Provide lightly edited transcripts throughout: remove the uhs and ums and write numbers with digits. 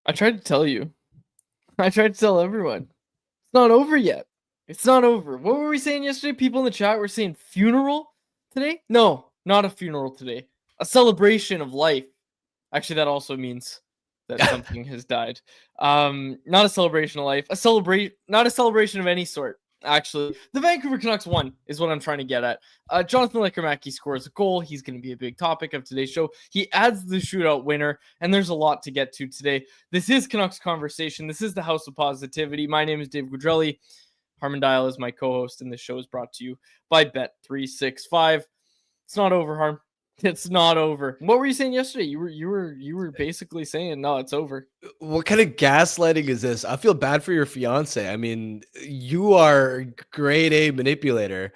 I tried to tell you. I tried to tell everyone. It's not over yet. It's not over. What were we saying yesterday? People in the chat were saying funeral today? No, not a funeral today. A celebration of life. Actually, that also means that something has died. Not a celebration of life. Not a celebration of any sort. Actually, the Vancouver Canucks won is what I'm trying to get at. Jonathan Lekkerim&auml scores a goal. He's going to be a big topic of today's show. He adds the shootout winner, and there's a lot to get to today. This is Canucks Conversation. This is the House of Positivity. My name is Dave Guidrelli. Harmon Dial is my co-host, and this show is brought to you by Bet365. It's not over, Harm. It's not over. What were you saying yesterday? You were basically saying no, it's over. What kind of gaslighting is this? I feel bad for your fiance. I mean, you are grade A manipulator.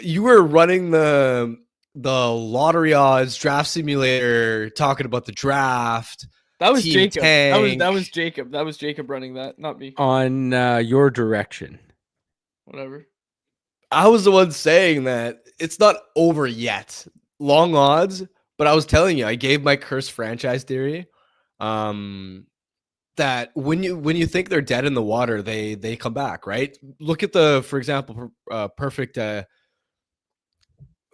You were running the lottery odds draft simulator, talking about the draft. That was Jacob. Tank. That was Jacob. That was Jacob running that, not me. On your direction. Whatever. I was the one saying that it's not over yet. Long odds, but I was telling you, I gave my cursed franchise theory. That when you think they're dead in the water, they come back, right? Look at for example, perfect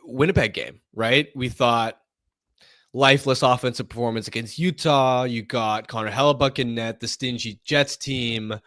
Winnipeg game, right? We thought lifeless offensive performance against Utah. You got Connor Hellebuck in net, the stingy Jets team.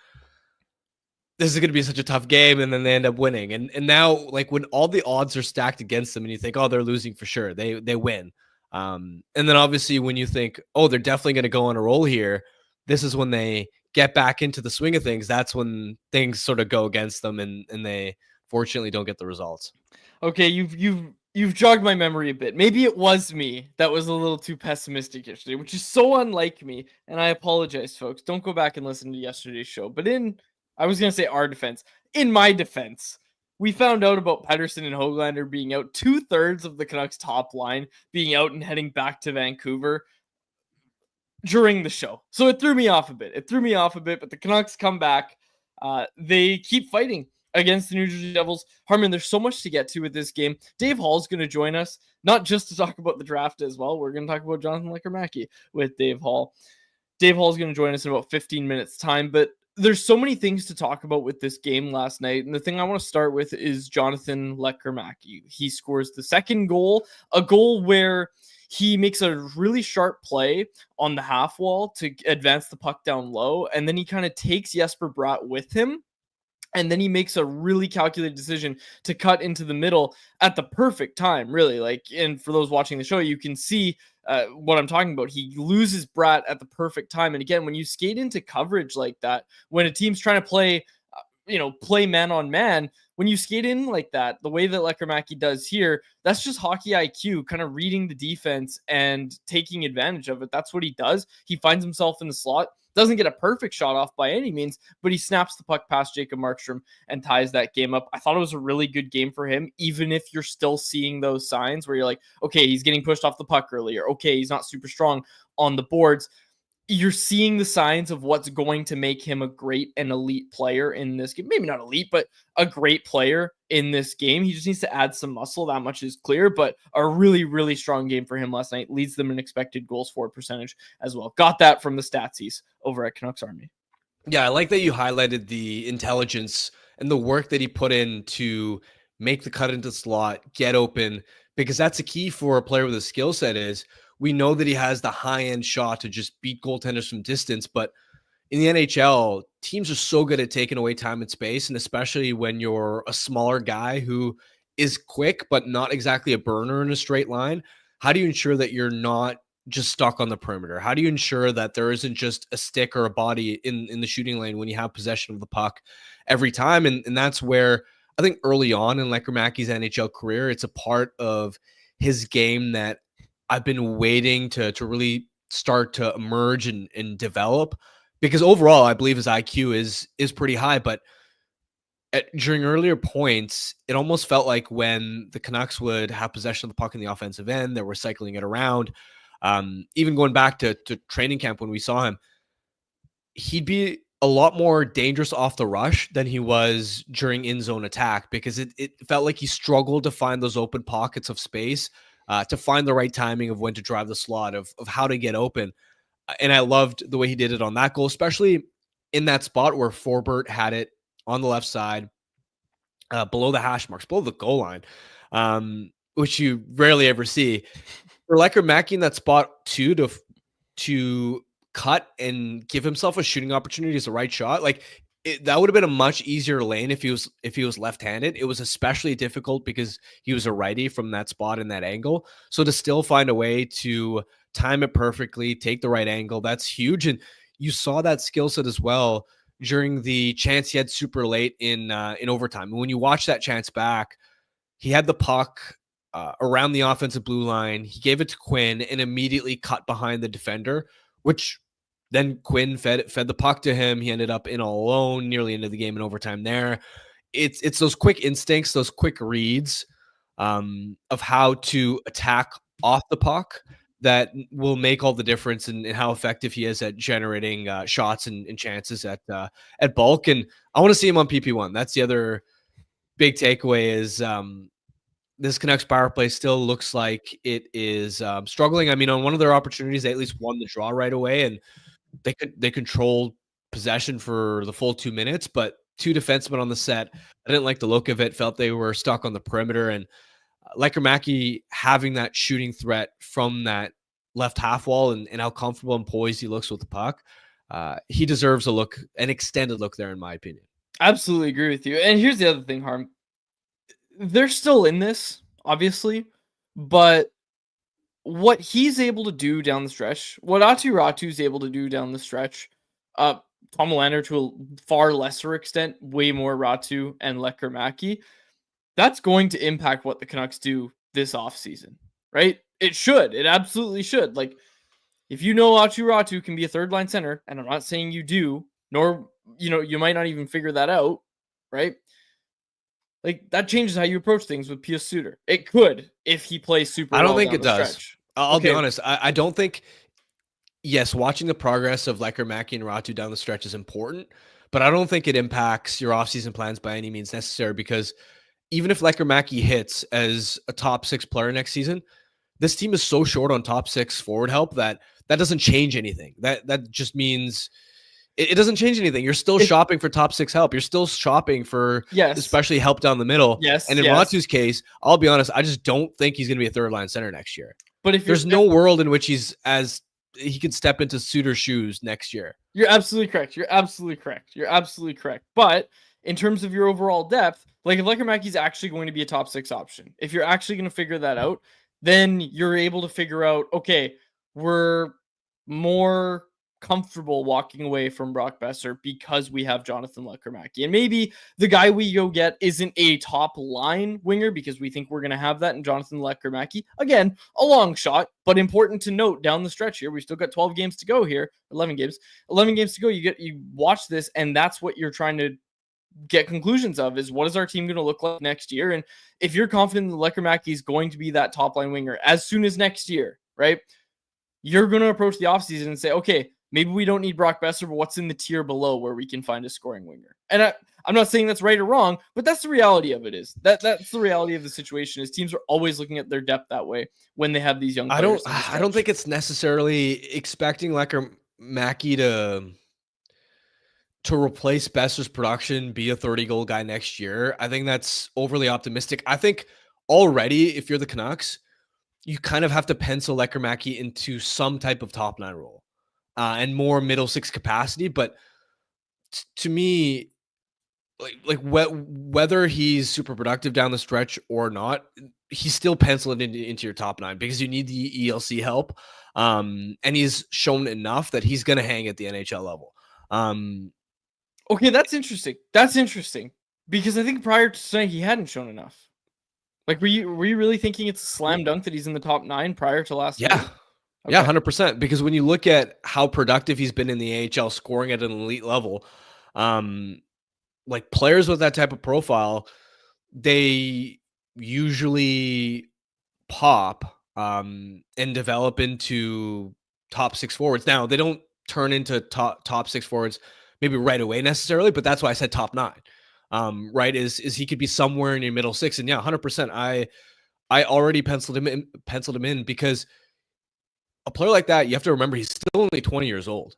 This is going to be such a tough game, and then they end up winning. And now, like, when all the odds are stacked against them and you think, oh, they're losing for sure, they win. And then obviously when you think, oh, they're definitely going to go on a roll here, this is when they get back into the swing of things. That's when things sort of go against them, and they fortunately don't get the results. Okay, you've jogged my memory a bit. Maybe it was me that was a little too pessimistic yesterday, which is so unlike me, and I apologize, folks. Don't go back and listen to yesterday's show. But I was going to say our defense. In my defense, we found out about Pettersson and Höglander being out. 2/3 of the Canucks top line being out and heading back to Vancouver during the show. So it threw me off a bit. But the Canucks come back. They keep fighting against the New Jersey Devils. Harmon, there's so much to get to with this game. Dave Hall's going to join us, not just to talk about the draft as well. We're going to talk about Jonathan Lekkerim&auml with Dave Hall. Dave Hall's going to join us in about 15 minutes time, but there's so many things to talk about with this game last night. And the thing I want to start with is Jonathan Lekkerim&auml. He scores the second goal, a goal where he makes a really sharp play on the half wall to advance the puck down low. And then he kind of takes Jesper Bratt with him. And then he makes a really calculated decision to cut into the middle at the perfect time, really. And for those watching the show, you can see what I'm talking about. He loses Bratt at the perfect time. And again, when you skate into coverage like that, when a team's trying to play man on man, when you skate in like that, the way that Lekkerim&auml does here, that's just hockey IQ, kind of reading the defense and taking advantage of it. That's what he does. He finds himself in the slot. Doesn't get a perfect shot off by any means, but he snaps the puck past Jacob Markstrom and ties that game up. I thought it was a really good game for him, even if you're still seeing those signs where you're like, okay, he's getting pushed off the puck earlier. Okay, he's not super strong on the boards. You're seeing the signs of what's going to make him a great and elite player in this game. Maybe not elite, but a great player in this game. He just needs to add some muscle. That much is clear, but a really, really strong game for him last night. Leads them in expected goals for percentage as well. Got that from the statsies over at Canucks Army. Yeah, I like that you highlighted the intelligence and the work that he put in to make the cut into the slot, get open, because that's a key for a player with a skill set. Is we know that he has the high-end shot to just beat goaltenders from distance, but in the NHL, teams are so good at taking away time and space, and especially when you're a smaller guy who is quick but not exactly a burner in a straight line. How do you ensure that you're not just stuck on the perimeter? How do you ensure that there isn't just a stick or a body in the shooting lane when you have possession of the puck every time? And that's where I think early on in Lekkerim&auml's NHL career, it's a part of his game that I've been waiting to really start to emerge and develop, because overall I believe his IQ is pretty high, but during earlier points, it almost felt like when the Canucks would have possession of the puck in the offensive end, they were cycling it around. Even going back to training camp when we saw him, he'd be a lot more dangerous off the rush than he was during in-zone attack, because it felt like he struggled to find those open pockets of space, to find the right timing of when to drive the slot, of how to get open. And I loved the way he did it on that goal, especially in that spot where Forbert had it on the left side, below the hash marks, below the goal line, which you rarely ever see. For Lekkerim&auml in that spot too, to cut and give himself a shooting opportunity as a right shot, like that would have been a much easier lane if he was left-handed. It was especially difficult because he was a righty from that spot in that angle. So to still find a way to time it perfectly, take the right angle, that's huge. And you saw that skill set as well during the chance he had super late in overtime. And when you watch that chance back, he had the puck around the offensive blue line. He gave it to Quinn and immediately cut behind the defender, which then Quinn fed the puck to him. He ended up in all alone nearly into the game in overtime there. It's those quick instincts, those quick reads of how to attack off the puck that will make all the difference in how effective he is at generating shots and chances at bulk. And I want to see him on PP1. That's the other big takeaway is this Canucks power play still looks like it is struggling. I mean, on one of their opportunities, they at least won the draw right away, and they controlled possession for the full 2 minutes, but two defensemen on the set. I didn't like the look of it, felt they were stuck on the perimeter, and Lekkerim&auml having that shooting threat from that left half wall and how comfortable and poised he looks with the puck. He deserves an extended look there, in my opinion. Absolutely agree with you. And here's the other thing, Harm. They're still in this, obviously, but what he's able to do down the stretch, what Aatu Ratu is able to do down the stretch, Tom Lander to a far lesser extent, way more Ratu and Lekkerim&auml, that's going to impact what the Canucks do this offseason, right? It should. It absolutely should. Like, if you know Aatu Ratu can be a third-line center, and I'm not saying you do, nor, you might not even figure that out, right? Like, that changes how you approach things with Pius Suter. It could if he plays super well. I don't think it does. Stretch. I'll be honest. I don't think. Yes, watching the progress of Lekkerim&auml and Ratu down the stretch is important, but I don't think it impacts your offseason plans by any means necessary, because even if Lekkerim&auml hits as a top 6 player next season, this team is so short on top 6 forward help that doesn't change anything. That just means it doesn't change anything. You're still shopping for top 6 help. You're still shopping for especially help down the middle. Yes. And in Ratu's case, I'll be honest, I just don't think he's going to be a third line center next year. But if there's no world in which he could step into Suter's shoes next year. You're absolutely correct. You're absolutely correct. But in terms of your overall depth, like if Lekkerim&auml is actually going to be a top 6 option, if you're actually going to figure that out, then you're able to figure out, okay, we're more comfortable walking away from Brock Besser because we have Jonathan Lekkerim&auml. And maybe the guy we go get isn't a top line winger because we think we're going to have that in Jonathan Lekkerim&auml. Again, a long shot, but important to note down the stretch here. We've still got 12 games to go here, 11 games to go. You watch this, and that's what you're trying to get conclusions of, is what is our team going to look like next year? And if you're confident that Lekkerim&auml is going to be that top line winger as soon as next year, right? You're going to approach the offseason and say, okay, maybe we don't need Brock Besser, but what's in the tier below where we can find a scoring winger? And I'm not saying that's right or wrong, but that's the reality of it. That's the reality of the situation. Is teams are always looking at their depth that way when they have these young players. I don't think it's necessarily expecting Lekkerim&auml to replace Besser's production, be a 30-goal guy next year. I think that's overly optimistic. I think already, if you're the Canucks, you kind of have to pencil Lekkerim&auml into some type of top 9 role. And more middle 6 capacity, but to me, like whether he's super productive down the stretch or not, he's still penciled into your top 9 because you need the ELC help, and he's shown enough that he's going to hang at the NHL level. Okay, that's interesting. Because I think prior to tonight he hadn't shown enough. Like, were you really thinking it's a slam dunk that he's in the top 9 prior to last night? Okay. Yeah, 100%. Because when you look at how productive he's been in the AHL, scoring at an elite level, like players with that type of profile, they usually pop and develop into top 6 forwards. Now, they don't turn into top 6 forwards maybe right away necessarily, but that's why I said top 9. Right? Is he could be somewhere in your middle 6, and 100%. I already penciled him in because a player like that, you have to remember he's still only 20 years old.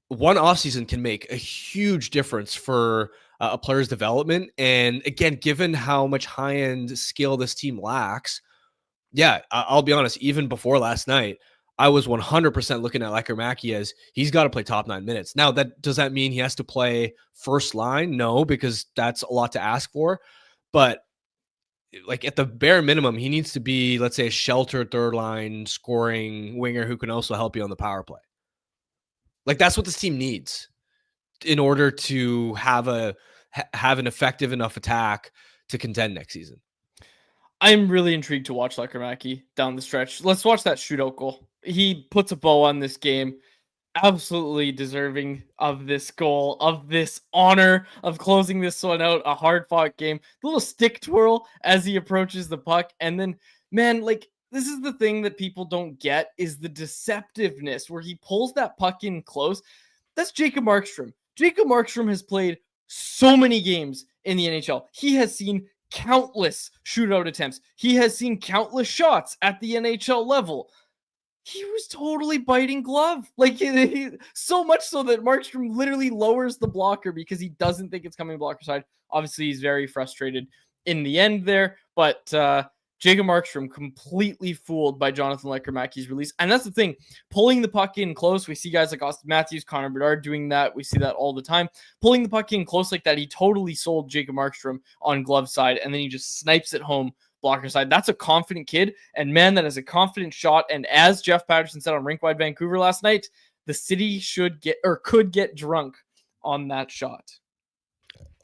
One offseason can make a huge difference for a player's development. And again, given how much high-end skill this team lacks, yeah, I'll be honest, even before last night, I was 100% looking at Lekkerim&auml as he's got to play top 9 minutes. Now, does that mean he has to play first line? No, because that's a lot to ask for. But like at the bare minimum, he needs to be, let's say, a sheltered third line scoring winger who can also help you on the power play. Like that's what this team needs in order to have an effective enough attack to contend next season. I'm really intrigued to watch Lekkerim&auml down the stretch. Let's watch that shootout goal. He puts a bow on this game. Absolutely deserving of this goal, of this honor, of closing this one out. A hard-fought game. The little stick twirl as he approaches the puck. And then, man, like, this is the thing that people don't get is the deceptiveness where he pulls that puck in close. That's Jacob Markstrom. Jacob Markstrom has played so many games in the NHL. He has seen countless shootout attempts. He has seen countless shots at the NHL level. He was totally biting glove. Like, so much so that Markstrom literally lowers the blocker because he doesn't think it's coming blocker side. Obviously, he's very frustrated in the end there, but Jacob Markstrom completely fooled by Jonathan Lekkerim&auml's release. And that's the thing, pulling the puck in close. We see guys like Austin Matthews, Connor Bedard doing that. We see that all the time. Pulling the puck in close like that, he totally sold Jacob Markstrom on glove side, and then he just snipes it home blocker side. That's a confident kid, and man, that is a confident shot. And as Jeff Patterson said on Rink Wide Vancouver last night, the city could get drunk on that shot.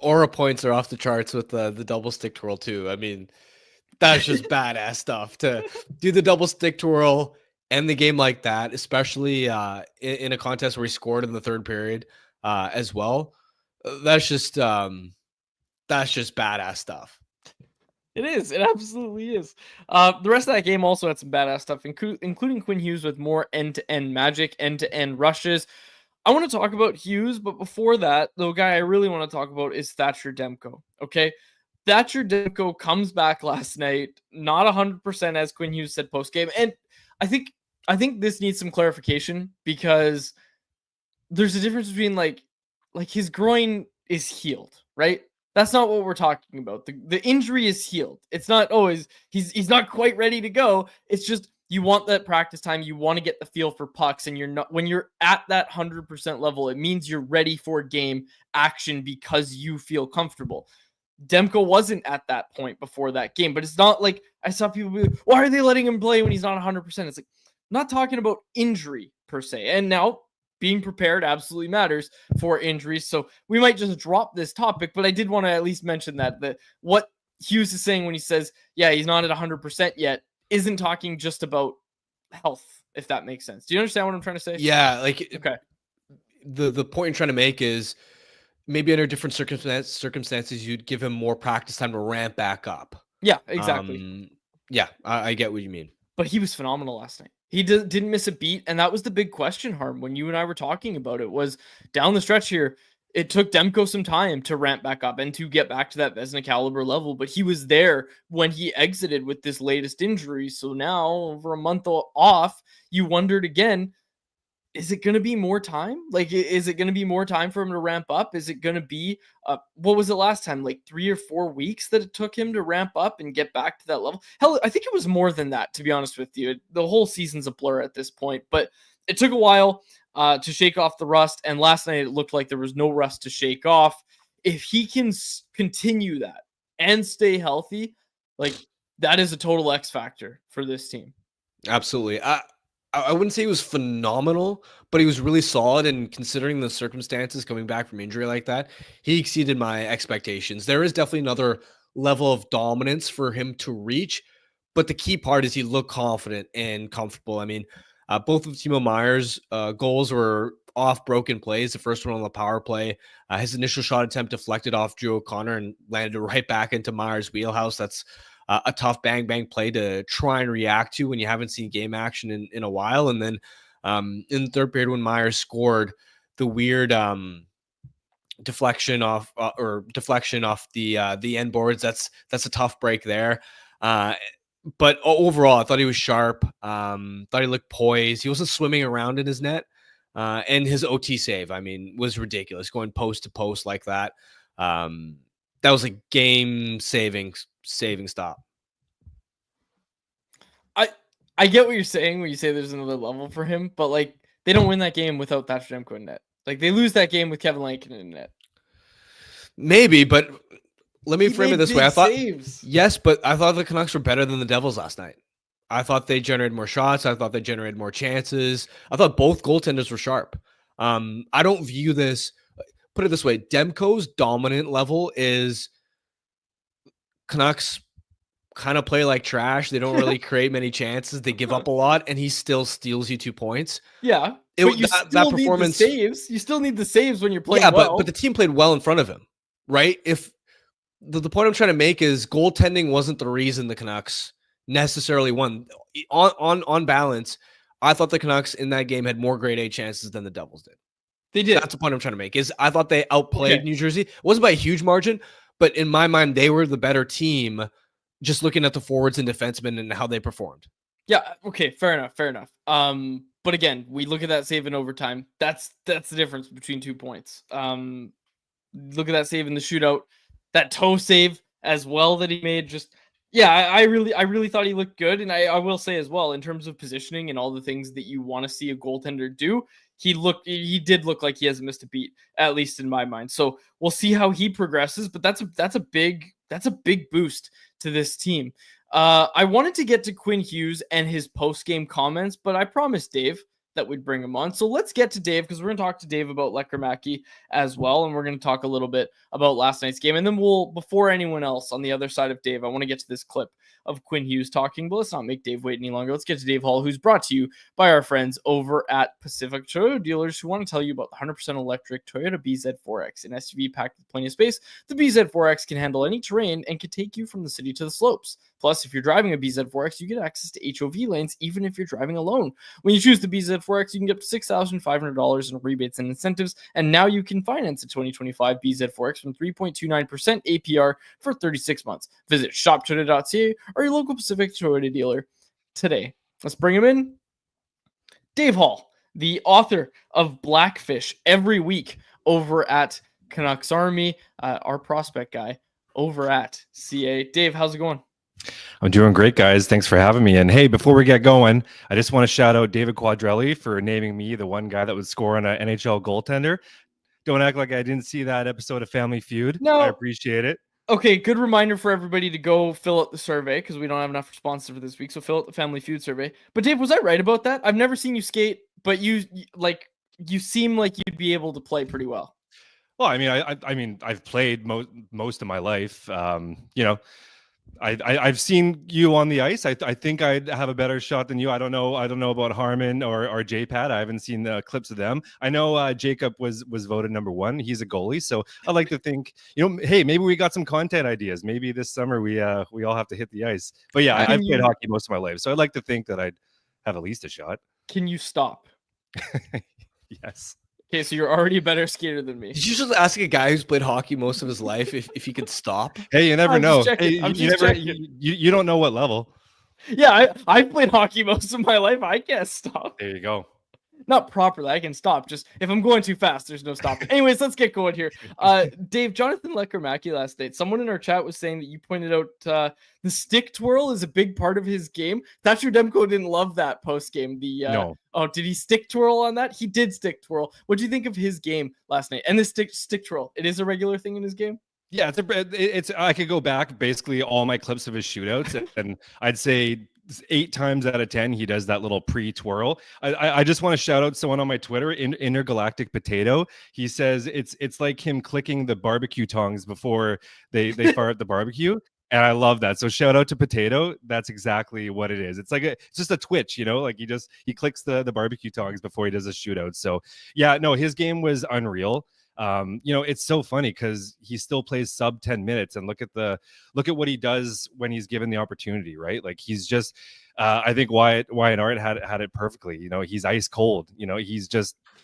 Aura points are off the charts with the double stick twirl too. I mean, that's just badass stuff to do the double stick twirl and the game like that, especially in a contest where he scored in the third period as well. That's just badass stuff. It is. It absolutely is. The rest of that game also had some badass stuff, including Quinn Hughes with more end-to-end magic, end-to-end rushes. I want to talk about Hughes, but before that, the guy I really want to talk about is Thatcher Demko. Okay? Thatcher Demko comes back last night, not 100% as Quinn Hughes said post-game. And I think this needs some clarification because there's a difference between like his groin is healed, right? That's not what we're talking about. The injury is healed. It's not, he's not quite ready to go. It's just you want that practice time. You want to get the feel for pucks, and you're not, when you're at that 100% level, it means you're ready for game action because you feel comfortable. Demko wasn't at that point before that game, but it's not like I saw people be like, why are they letting him play when he's not 100%? It's like, I'm not talking about injury per se. And now being prepared absolutely matters for injuries. So we might just drop this topic, but I did want to at least mention that what Hughes is saying when he says, yeah, he's not at 100% yet, isn't talking just about health, if that makes sense. Do you understand what I'm trying to say? Yeah, like okay. The point you're trying to make is maybe under different circumstances, you'd give him more practice time to ramp back up. Yeah, exactly. Yeah, I get what you mean. But he was phenomenal last night. He didn't miss a beat, and that was the big question, Harm, when you and I were talking about it, was down the stretch here, it took Demko some time to ramp back up and to get back to that Vezina caliber level, but he was there when he exited with this latest injury. So now, over a month off, you wondered again, is it going to be more time? Like, is it going to be more time for him to ramp up? Is it going to be, what was it last time? Like 3 or 4 weeks that it took him to ramp up and get back to that level? Hell, I think it was more than that, to be honest with you. The whole season's a blur at this point, but it took a while to shake off the rust. And last night it looked like there was no rust to shake off. If he can continue that and stay healthy, like that is a total X factor for this team. Absolutely. I wouldn't say he was phenomenal, but he was really solid. And considering the circumstances coming back from injury like that, he exceeded my expectations. There is definitely another level of dominance for him to reach, but the key part is he looked confident and comfortable. I mean, both of Timo Meier's goals were off broken plays. The first one on the power play, his initial shot attempt deflected off Drew O'Connor and landed right back into Meier's wheelhouse. That's a tough bang play to try and react to when you haven't seen game action in a while. And then in the third period, when Meier scored, the weird deflection off the end boards, that's a tough break there. But overall, I thought he was sharp. Thought he looked poised. He wasn't swimming around in his net. And his OT save, I mean, was ridiculous. Going post to post like that. That was a game-saving stop. I get what you're saying when you say there's another level for him, but like they don't win that game without Thatcher Demko in net. Like they lose that game with Kevin Lankin in net. Maybe, but let me frame it this way. I thought saves. Yes, but I thought the Canucks were better than the Devils last night. I thought they generated more shots. I thought they generated more chances. I thought both goaltenders were sharp. I don't view this. Put it this way: Demko's dominant level is Canucks kind of play like trash. They don't really create many chances. They give up a lot, and he still steals you 2 points. Yeah, but you still need the saves. You still need the saves when you're playing well. but the team played well in front of him, right? If the point I'm trying to make is goaltending wasn't the reason the Canucks necessarily won. On balance, I thought the Canucks in that game had more grade A chances than the Devils did. They did. That's the point I'm trying to make. Is I thought they outplayed New Jersey. It wasn't by a huge margin, but in my mind, they were the better team. Just looking at the forwards and defensemen and how they performed. Yeah. Okay. Fair enough. But again, we look at that save in overtime. That's the difference between 2 points. Look at that save in the shootout. That toe save as well that he made. Just I really thought he looked good. And I will say as well, in terms of positioning and all the things that you want to see a goaltender do, he did look like he hasn't missed a beat, at least in my mind. So we'll see how he progresses, but that's a big boost to this team. I wanted to get to Quinn Hughes and his post-game comments, but I promised Dave that we'd bring him on. So let's get to Dave, because we're going to talk to Dave about Lekkerim&auml as well, and we're going to talk a little bit about last night's game. And then before anyone else on the other side of Dave, I want to get to this clip of Quinn Hughes talking, but let's not make Dave wait any longer. Let's get to Dave Hall, who's brought to you by our friends over at Pacific Toyota Dealers, who want to tell you about the 100% electric Toyota BZ4X, an SUV packed with plenty of space. The BZ4X can handle any terrain and can take you from the city to the slopes. Plus, if you're driving a BZ4X, you get access to HOV lanes, even if you're driving alone. When you choose the BZ4X, you can get up to $6,500 in rebates and incentives, and now you can finance a 2025 BZ4X from 3.29% APR for 36 months. Visit shoptoyota.ca or your local Pacific Toyota dealer today. Let's bring him in. Dave Hall, the author of Blackfish every week over at Canucks Army, our prospect guy over at CA. Dave, how's it going? I'm doing great, guys. Thanks for having me. And hey, before we get going, I just want to shout out David Quadrelli for naming me the one guy that would score on an NHL goaltender. Don't act like I didn't see that episode of Family Feud. No, I appreciate it. Okay, good reminder for everybody to go fill out the survey, because we don't have enough responses for this week. So fill out the Family Feud survey. But Dave, was I right about that? I've never seen you skate, but you seem like you'd be able to play pretty well. Well, I mean, I've played most of my life. I've seen you on the ice. I think I'd have a better shot than you. I don't know about Harmon or JPAT. I haven't seen the clips of them. I know Jacob was voted number 1. He's a goalie, so I like to think, hey, maybe we got some content ideas. Maybe this summer we all have to hit the ice. But yeah, I've played hockey most of my life, so I'd like to think that I'd have at least a shot. Can you stop? Yes. Okay, so you're already a better skater than me. Did you just ask a guy who's played hockey most of his life if he could stop? Hey, you never know. Hey, you don't know what level. Yeah, I've played hockey most of my life. I can't stop. There you go. Not properly. I can stop. Just if I'm going too fast, there's no stopping. Anyways, let's get going here. Dave, Jonathan Lekkerim&auml last night, someone in our chat was saying that you pointed out the stick twirl is a big part of his game. Thatcher Demko didn't love that post game. No. Oh, did he stick twirl on that? He did stick twirl. What do you think of his game last night? And the stick twirl, it is a regular thing in his game? Yeah, it's I could go back basically all my clips of his shootouts, and I'd say 8 times out of 10 he does that little pre-twirl. I just want to shout out someone on my Twitter, Intergalactic Potato. He says it's like him clicking the barbecue tongs before they fire at the barbecue. And I love that. So shout out to Potato. That's exactly what it is. It's like it's just a twitch, like he clicks the barbecue tongs before he does a shootout. So yeah, no, his game was unreal. It's so funny because he still plays sub 10 minutes, and look at what he does when he's given the opportunity, right? Like he's just I think Wyatt Art had it perfectly. He's ice cold.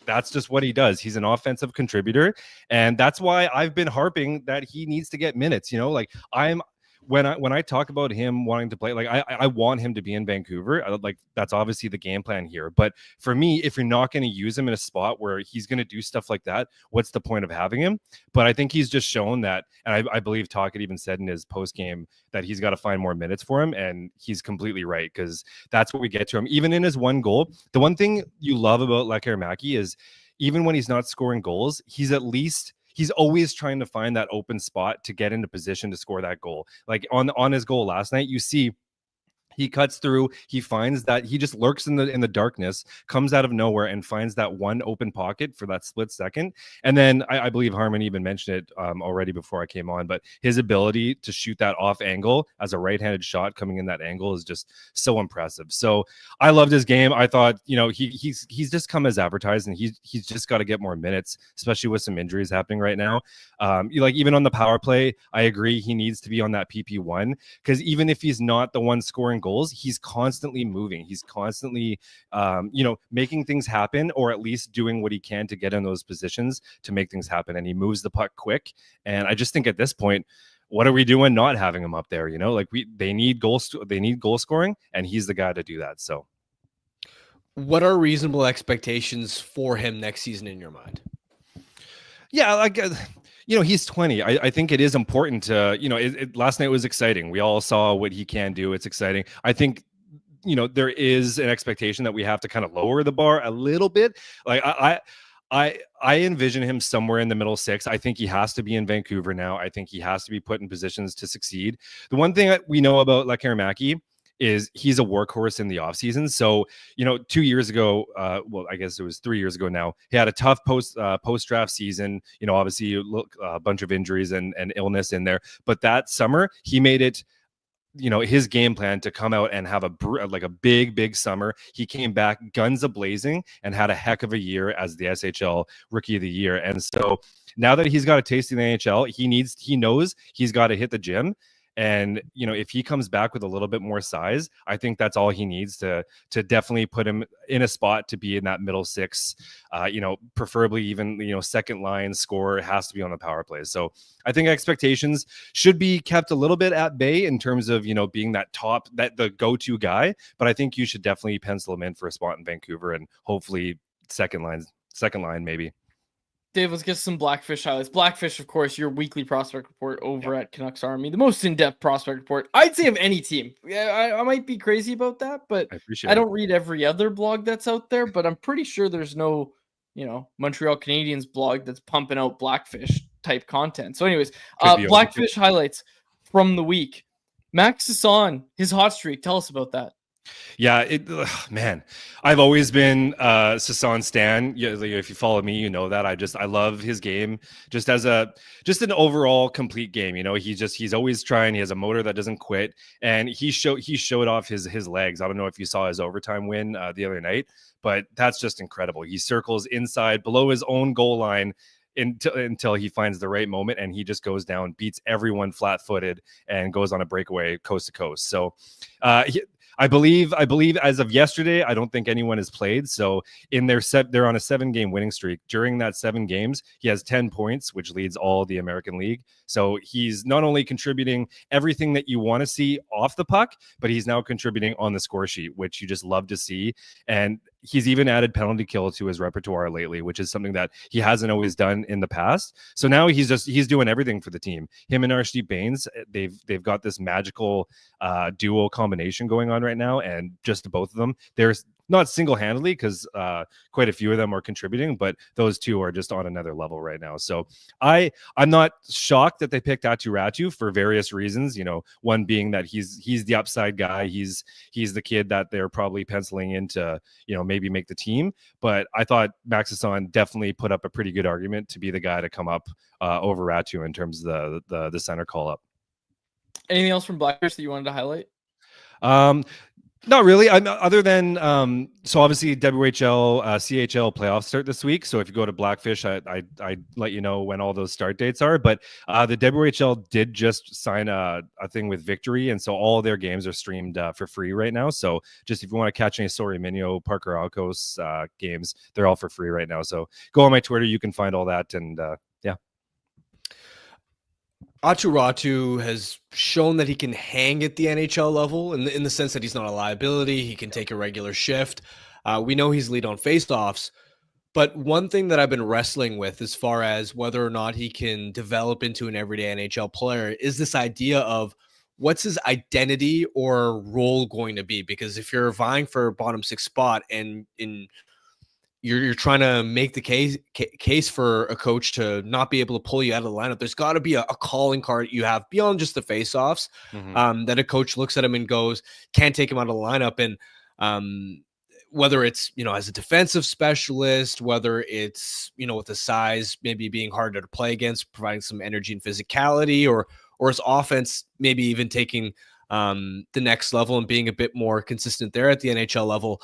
That's just what he does. He's an offensive contributor, and that's why I've been harping that he needs to get minutes. when I talk about him wanting to play, like I want him to be in Vancouver. Like that's obviously the game plan here. But for me, if you're not going to use him in a spot where he's going to do stuff like that, what's the point of having him? But I think he's just shown that, and I believe Tocchet even said in his post game that he's got to find more minutes for him, and he's completely right, because that's what we get to him. Even in his one goal, the one thing you love about Lekkerim&auml is even when he's not scoring goals, he's always trying to find that open spot to get into position to score that goal. Like on his goal last night, you see he cuts through, he finds that he just lurks in the darkness, comes out of nowhere and finds that one open pocket for that split second. And then I believe Harmon even mentioned it already before I came on, but his ability to shoot that off angle as a right-handed shot coming in that angle is just so impressive. So I loved his game. I thought, he's just come as advertised, and he's just got to get more minutes, especially with some injuries happening right now. Even on the power play, I agree he needs to be on that PP1, because even if he's not the one scoring goals, he's constantly moving. He's constantly, making things happen, or at least doing what he can to get in those positions to make things happen. And he moves the puck quick. And I just think at this point, what are we doing not having him up there? They need goals. They need goal scoring, and he's the guy to do that. So, what are reasonable expectations for him next season in your mind? Yeah, he's 20. I think it is important to, last night was exciting. We all saw what he can do. It's exciting. I think, there is an expectation that we have to kind of lower the bar a little bit. Like I envision him somewhere in the middle six. I think he has to be in Vancouver now. I think he has to be put in positions to succeed. The one thing that we know about Lekkerim&auml is he's a workhorse in the offseason. So, 2 years ago, I guess it was 3 years ago now, he had a tough post-draft season, obviously a bunch of injuries and illness in there. But that summer, he made it, his game plan to come out and have a big summer. He came back guns a-blazing and had a heck of a year as the SHL Rookie of the Year. And so now that he's got a taste in the NHL, he knows he's got to hit the gym. And, if he comes back with a little bit more size, I think that's all he needs to definitely put him in a spot to be in that middle six, preferably even, second line scorer. Has to be on the power play. So I think expectations should be kept a little bit at bay in terms of, being the go-to guy. But I think you should definitely pencil him in for a spot in Vancouver, and hopefully second line maybe. Dave, let's get some Blackfish highlights. Blackfish, of course, your weekly prospect report over at Canucks Army, the most in-depth prospect report, I'd say, of any team. Yeah, I might be crazy about that, but I don't read every other blog that's out there, but I'm pretty sure there's no, Montreal Canadiens blog that's pumping out Blackfish type content. So anyways, Blackfish highlights from the week. Max Cissan, his hot streak. Tell us about that. Yeah, man, I've always been Cissan stan. If you follow me, you know that I love his game just as an overall complete game. He's always trying. He has a motor that doesn't quit, and he showed off his legs. I don't know if you saw his overtime win the other night, but that's just incredible. He circles inside below his own goal line until he finds the right moment, and he just goes down, beats everyone flat-footed, and goes on a breakaway coast to coast. So I believe as of yesterday, I don't think anyone has played. So they're on a 7-game winning streak. During that 7 games, he has 10 points, which leads all the American League. So he's not only contributing everything that you want to see off the puck, but he's now contributing on the score sheet, which you just love to see. And he's even added penalty kill to his repertoire lately, which is something that he hasn't always done in the past. So now he's doing everything for the team. Him and Archie Baines, they've got this magical duo combination going on right now, and just both of them, there's not single-handedly, because quite a few of them are contributing, but those two are just on another level right now. So I'm not shocked that they picked Aatu Ratu for various reasons. One being that he's the upside guy. He's the kid that they're probably penciling in to maybe make the team. But I thought Max Cissan definitely put up a pretty good argument to be the guy to come up over Ratu in terms of the center call up. Anything else from Blackfish that you wanted to highlight? Not really. Other than so obviously WHL, CHL playoffs start this week. So if you go to Blackfish, I let you know when all those start dates are. But the WHL did just sign a thing with Victory, and so all their games are streamed for free right now. So just if you want to catch any Sorry Minio, Parker Alcos games, they're all for free right now. So go on my Twitter, you can find all that, and yeah. Aatu Ratu has shown that he can hang at the NHL level in the sense that he's not a liability. He can take a regular shift. We know he's lead on faceoffs. But one thing that I've been wrestling with as far as whether or not he can develop into an everyday NHL player is this idea of what's his identity or role going to be? Because if you're vying for a bottom six spot and you're trying to make the case for a coach to not be able to pull you out of the lineup, there's got to be a calling card you have beyond just the faceoffs, that a coach looks at him and goes, can't take him out of the lineup. And whether it's, as a defensive specialist, whether it's, with the size maybe being harder to play against, providing some energy and physicality, or his offense maybe even taking the next level and being a bit more consistent there at the NHL level.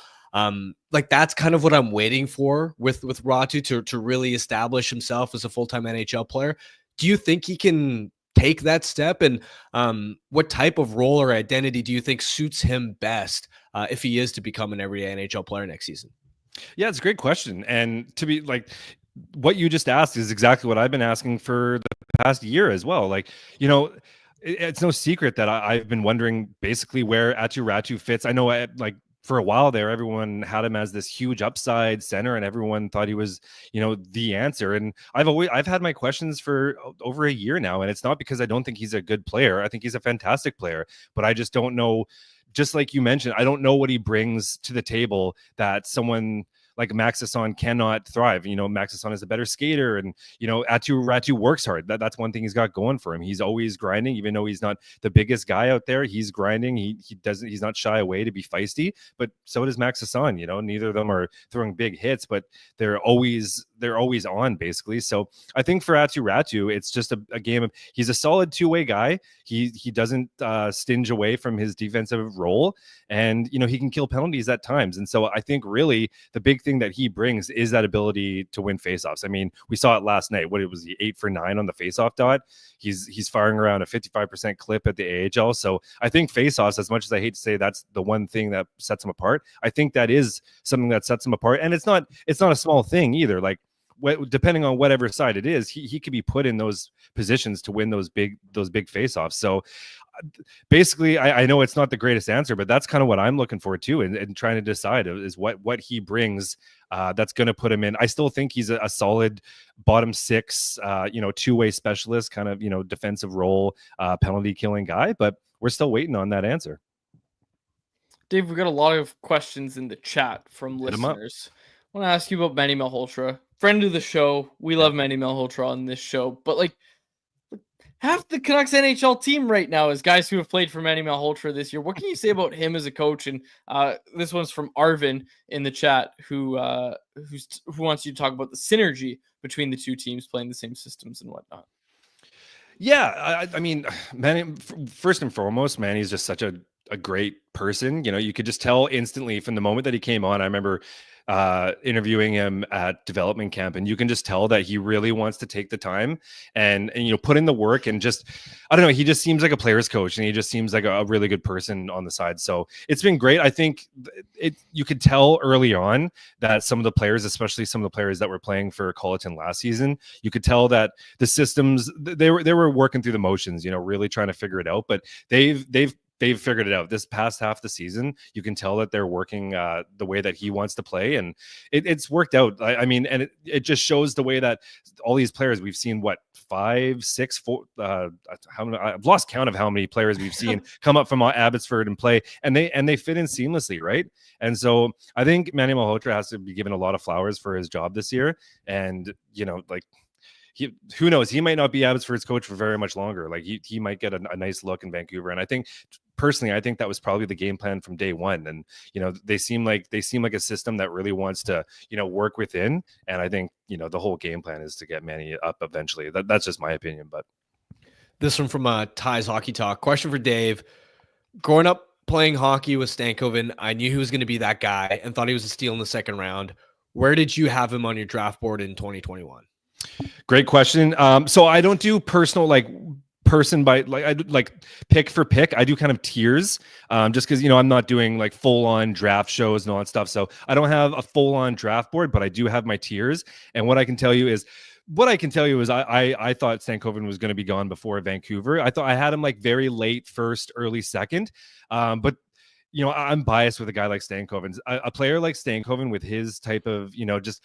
That's kind of what I'm waiting for with Ratu to really establish himself as a full-time NHL player. Do you think he can take that step? And what type of role or identity do you think suits him best if he is to become an everyday NHL player next season? Yeah, it's a great question. And to be what you just asked is exactly what I've been asking for the past year as well. It's no secret that I've been wondering basically where Aatu Ratu fits. I know for a while there, everyone had him as this huge upside center, and everyone thought he was, the answer. And I've had my questions for over a year now, and it's not because I don't think he's a good player. I think he's a fantastic player, but I just don't know. Just like you mentioned, I don't know what he brings to the table that someone like Max Cissan cannot thrive. Max Cissan is a better skater, and Aatu Ratu works hard. That's one thing he's got going for him. He's always grinding, even though he's not the biggest guy out there. He's grinding. He's not shy away to be feisty, but so does Max Cissan. Neither of them are throwing big hits, but they're always on basically. So I think for Aatu Ratu, it's just a game of, he's a solid two-way guy. He doesn't stinge away from his defensive role, and he can kill penalties at times. And so I think really the big thing that he brings is that ability to win faceoffs. I mean, we saw it last night. What was he, 8 for 9 on the faceoff dot? He's firing around a 55% clip at the AHL. So I think faceoffs, as much as I hate to say that's the one thing that sets him apart, I think that is something that sets him apart. And it's not a small thing either. Depending on whatever side it is, he could be put in those positions to win those big faceoffs. So basically, I know it's not the greatest answer, but that's kind of what I'm looking for too, and trying to decide is what he brings that's going to put him in. I still think he's a solid bottom six, two-way specialist, kind of, defensive role, penalty killing guy, but we're still waiting on that answer. Dave, we got a lot of questions in the chat from listeners. I want to ask you about Manny Malhotra, friend of the show. We love Manny Malhotra on this show, but half the Canucks NHL team right now is guys who have played for Manny Malhotra this year. What can you say about him as a coach? And this one's from Arvin in the chat, who wants you to talk about the synergy between the two teams playing the same systems and whatnot. Yeah, I mean, Manny, first and foremost, Manny's just such a great person. You could just tell instantly from the moment that he came on. I remember interviewing him at development camp, and you can just tell that he really wants to take the time and put in the work, and just, I don't know, he just seems like a player's coach, and he just seems like a really good person on the side. So it's been great. I think you could tell early on that some of the players, especially some of the players that were playing for Colleton last season, you could tell that the systems, they were working through the motions, really trying to figure it out, but they've figured it out this past half the season. You can tell that they're working the way that he wants to play, and it's worked out. I mean, and it just shows the way that all these players, we've seen 5, 6, 4, how many, I've lost count of how many players we've seen come up from Abbotsford and play, and they fit in seamlessly, right? And so I think Manny Malhotra has to be given a lot of flowers for his job this year, and who knows? He might not be Abbotsford's coach for very much longer. He might get a nice look in Vancouver. And I think personally, that was probably the game plan from day one. And they seem like a system that really wants to work within. And I think the whole game plan is to get Manny up eventually. That's just my opinion. But this one from Ty's Hockey Talk. Question for Dave: growing up playing hockey with Stankoven, I knew he was going to be that guy and thought he was a steal in the second round. Where did you have him on your draft board in 2021? Great question. So I don't do personal person by I do pick for pick. I do kind of tiers, just because I'm not doing full on draft shows and all that stuff. So I don't have a full on draft board, but I do have my tiers. And what I can tell you is what I can tell you is I thought Stankoven was going to be gone before Vancouver. I thought I had him like very late first, early second. But I'm biased with a guy like Stankoven. A player like Stankoven with his type of, just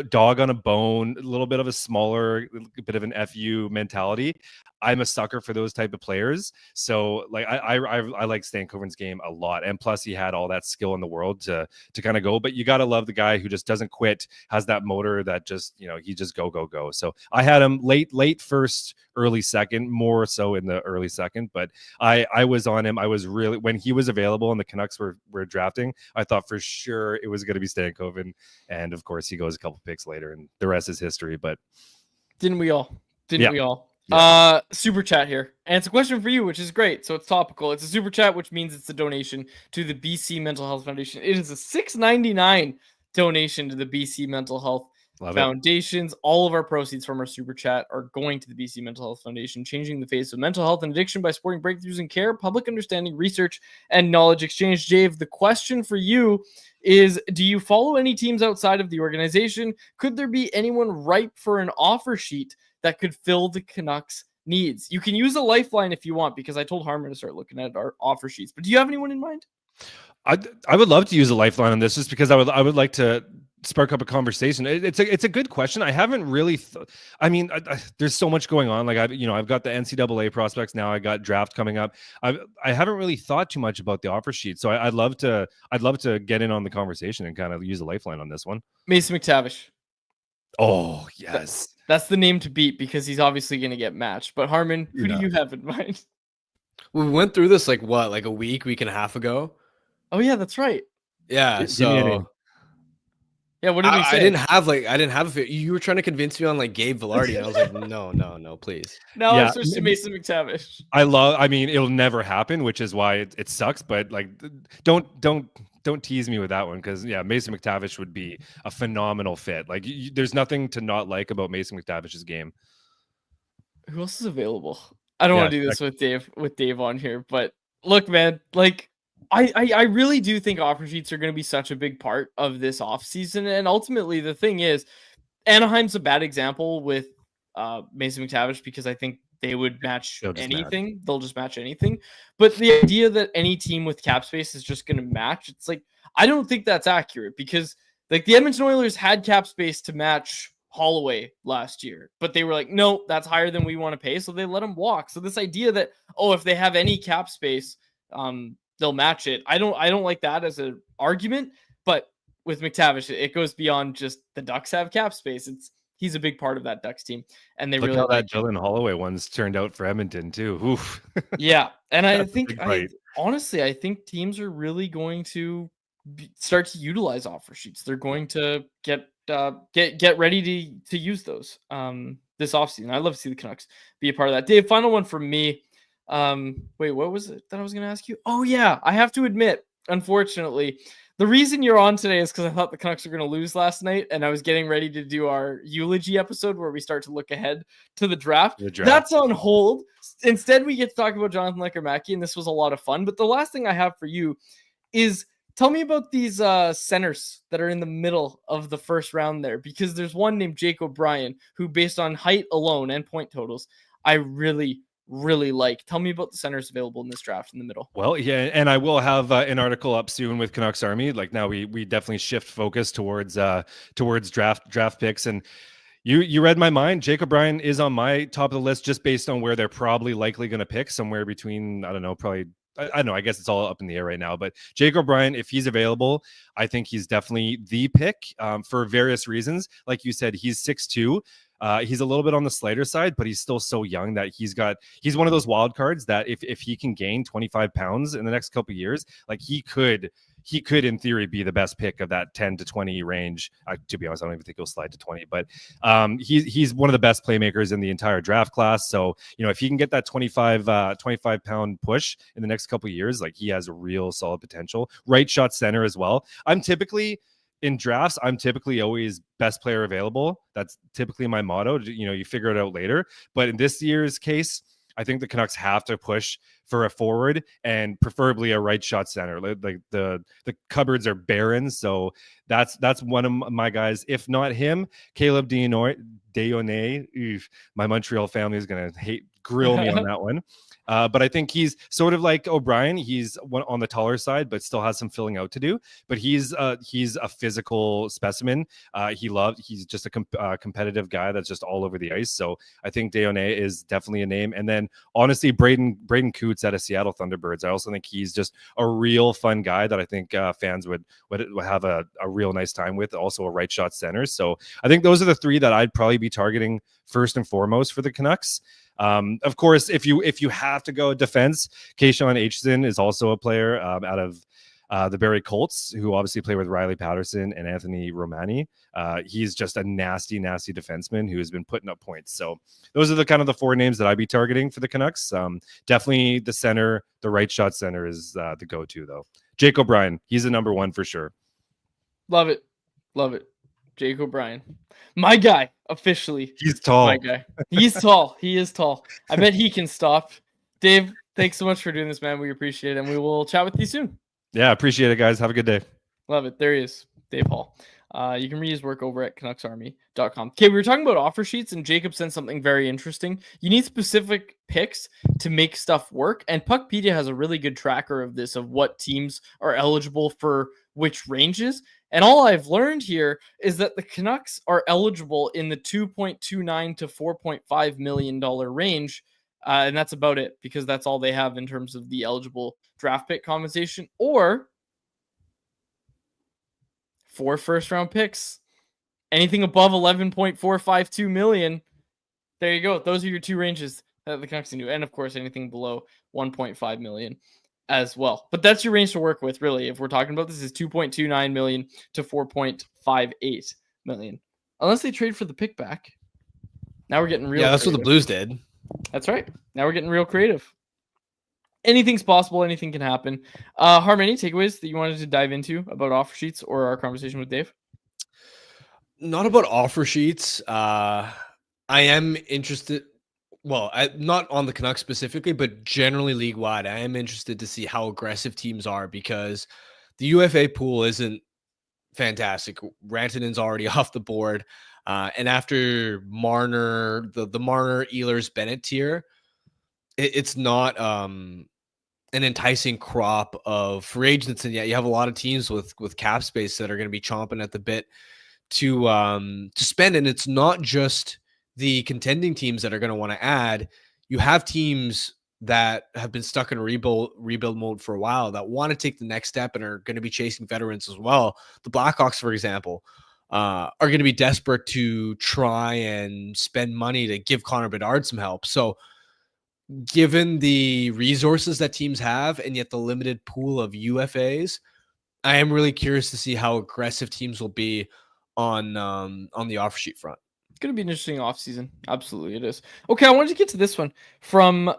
dog on a bone, a little bit of a smaller, bit of an FU mentality. I'm a sucker for those type of players. So like I like Stankoven's game a lot, and plus he had all that skill in the world to kind of go. But you got to love the guy who just doesn't quit, has that motor that just he just go. So I had him late first, early second, more so in the early second. But I was on him. I was really, when he was available and the Canucks were drafting, I thought for sure it was going to be Stankoven, and of course he goes a couple picks later, and the rest is history. But didn't we all? We all? Yeah. Super chat here, and it's a question for you, which is great. So it's topical. It's a super chat, which means it's a donation to the BC Mental Health Foundation. It is a $6.99 donation to the BC Mental Health Foundations. All of our proceeds from our super chat are going to the BC Mental Health Foundation, changing the face of mental health and addiction by supporting breakthroughs in care, public understanding, research, and knowledge exchange. Dave, the question for you is, do you follow any teams outside of the organization? Could there be anyone ripe for an offer sheet that could fill the Canucks' needs? You can use a lifeline if you want, because I told Harmon to start looking at our offer sheets. But do you have anyone in mind? I would love to use a lifeline on this, just because I would like to spark up a conversation. It's a good question. I haven't really there's so much going on. Like I've got the NCAA prospects now. I got draft coming up. I haven't really thought too much about the offer sheet. So I'd love to get in on the conversation and kind of use a lifeline on this one. Mason McTavish. Oh, yes. That's the name to beat, because he's obviously going to get matched. But Harmon, who do you have in mind? We went through this like a week and a half ago. Oh yeah, that's right. Yeah. Give me a name. Yeah, what did we say? I didn't have a. You were trying to convince me on like Gabe Velarde, and I was like, no, please. No, yeah. it's just Mason McTavish. It'll never happen, which is why it sucks. But like, don't tease me with that one, because Mason McTavish would be a phenomenal fit. Like, there's nothing to not like about Mason McTavish's game. Who else is available? I don't want to do this with Dave on here, but look, man, like I really do think offer sheets are going to be such a big part of this offseason. And ultimately, the thing is, Anaheim's a bad example with Mason McTavish, because I think they would match anything. They'll just match anything. But the idea that any team with cap space is just going to match, it's like, I don't think that's accurate, because like the Edmonton Oilers had cap space to match Holloway last year, but they were like, no, that's higher than we want to pay. So they let him walk. So this idea that, if they have any cap space, they'll match it. I don't like that as an argument, but with McTavish, it goes beyond just the Ducks have cap space. He's a big part of that Ducks team, and they really how that Dylan Holloway one's turned out for Edmonton too. Oof. Yeah, and I think honestly, I think teams are really going to start to utilize offer sheets. They're going to get ready to use those this offseason. I'd love to see the Canucks be a part of that. Dave, final one from me. Wait, what was it that I was going to ask you? Oh yeah, I have to admit, unfortunately, the reason you're on today is because I thought the Canucks were going to lose last night, and I was getting ready to do our eulogy episode where we start to look ahead to the draft. That's on hold. Instead, we get to talk about Jonathan Lekkerim&auml, and this was a lot of fun. But the last thing I have for you is, tell me about these centers that are in the middle of the first round there, because there's one named Jake O'Brien who, based on height alone and point totals, I really like. Tell me about the centers available in this draft in the middle. Well, yeah, and I will have an article up soon with Canucks Army. Like, now we definitely shift focus towards draft picks. And you read my mind. Jake O'Brien is on my top of the list, just based on where they're probably likely going to pick, somewhere between, I don't know, probably, I don't know, I guess it's all up in the air right now. But Jake O'Brien, if he's available, I think he's definitely the pick for various reasons. Like you said, he's 6'2". He's a little bit on the slighter side, but he's still so young that he's one of those wild cards that if he can gain 25 pounds in the next couple of years, like he could in theory be the best pick of that 10 to 20 range. To be honest, I don't even think he'll slide to 20, but he's one of the best playmakers in the entire draft class. So, if he can get that 25 pound push in the next couple of years, like, he has a real solid potential. Right shot center as well. In drafts, I'm typically always best player available. That's typically my motto. You figure it out later. But in this year's case, I think the Canucks have to push for a forward, and preferably a right shot center. Like the cupboards are barren, so that's one of my guys. If not him, Caleb Deone. Oof, my Montreal family is going to grill me on that one. But I think he's sort of like O'Brien. He's on the taller side, but still has some filling out to do. But he's a physical specimen. He's just a competitive guy that's just all over the ice. So I think Deone is definitely a name. And then honestly, Braden Coots out of Seattle Thunderbirds. I also think he's just a real fun guy that I think fans would have a real nice time with. Also a right shot center. So I think those are the three that I'd probably be targeting first and foremost for the Canucks. Of course, if you have to go defense, Kayshawn Aitchison is also a player out of the Barrie Colts, who obviously play with Riley Patterson and Anthony Romani. He's just a nasty defenseman who has been putting up points. So those are the kind of the four names that I'd be targeting for the Canucks. Definitely the center, the right shot center is the go-to though. Jake O'Brien, he's the number one for sure. Love it. Jake O'Brien. My guy, officially. He's tall. My guy. He's tall. He is tall. I bet he can stop. Dave, thanks so much for doing this, man. We appreciate it, and we will chat with you soon. Yeah, appreciate it, guys. Have a good day. Love it. There he is, Dave Hall. You can read his work over at CanucksArmy.com. Okay, we were talking about offer sheets, and Jacob sent something very interesting. You need specific picks to make stuff work, and Puckpedia has a really good tracker of this, of what teams are eligible for which ranges. And all I've learned here is that the Canucks are eligible in the $2.29 to $4.5 million range. And that's about it, because that's all they have in terms of the eligible draft pick compensation, or 4 first-round picks. Anything above $11.452 million. There you go. Those are your two ranges that the Canucks can do. And, of course, anything below $1.5 million as well. But that's your range to work with, really. If we're talking about this, is $2.29 million to $4.58 million. Unless they trade for the pick back. Now we're getting real Yeah, that's creative. what the Blues did. That's right. Now we're getting real creative. Anything's possible. Anything can happen. Harm, any takeaways that you wanted to dive into about offer sheets or our conversation with Dave? Not about offer sheets. I am interested. Well, not on the Canucks specifically, but generally league-wide, I am interested to see how aggressive teams are, because the UFA pool isn't fantastic. Rantanen's already off the board. And after Marner, the Marner, Ehlers, Bennett tier, it's not an enticing crop of free agents. And yet you have a lot of teams with cap space that are going to be chomping at the bit to spend. And it's not just the contending teams that are going to want to add. You have teams that have been stuck in rebuild mode for a while that want to take the next step and are going to be chasing veterans as well. The Blackhawks, for example, are going to be desperate to try and spend money to give Connor Bedard some help. So given the resources that teams have and yet the limited pool of UFAs, I am really curious to see how aggressive teams will be on the offer sheet front. It's going to be an interesting offseason. Absolutely it is. Okay, I wanted to get to this one from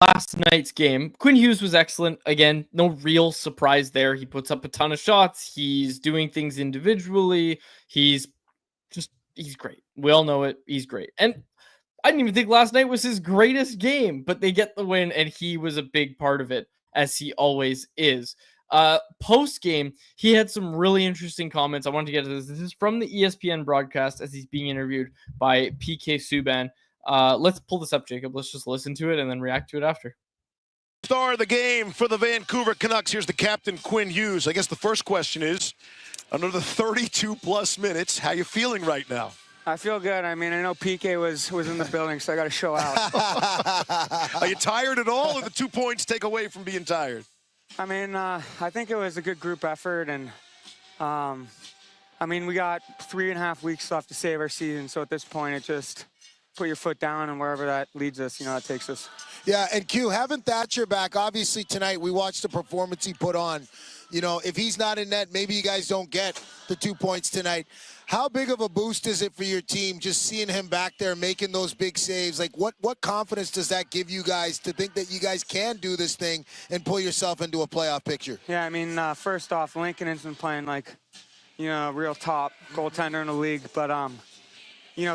last night's game. Quinn Hughes was excellent. Again, no real surprise there. He puts up a ton of shots. He's doing things individually. He's great. We all know it. He's great. And I didn't even think last night was his greatest game, but they get the win, and he was a big part of it, as he always is. Post game, he had some really interesting comments. I wanted to get to this. This is from the ESPN broadcast as he's being interviewed by PK Subban. Let's pull this up, Jacob. Let's just listen to it and then react to it after. Star of the game for the Vancouver Canucks. Here's the captain, Quinn Hughes. I guess the first question is, under the 32-plus minutes, how you feeling right now? I feel good. I mean, I know PK was in the building, so I got to show out. Are you tired at all, or the 2 points take away from being tired? I mean, I think it was a good group effort, and I mean, we got 3.5 weeks left to save our season, so at this point, it just put your foot down, and wherever that leads us, that takes us. Yeah, and Q, having Thatcher back, obviously tonight we watched the performance he put on. If he's not in net, maybe you guys don't get the 2 points tonight. How big of a boost is it for your team just seeing him back there making those big saves? Like, what confidence does that give you guys to think that you guys can do this thing and pull yourself into a playoff picture? Yeah, I mean, first off, Lincoln's been playing like, real top goaltender in the league. But,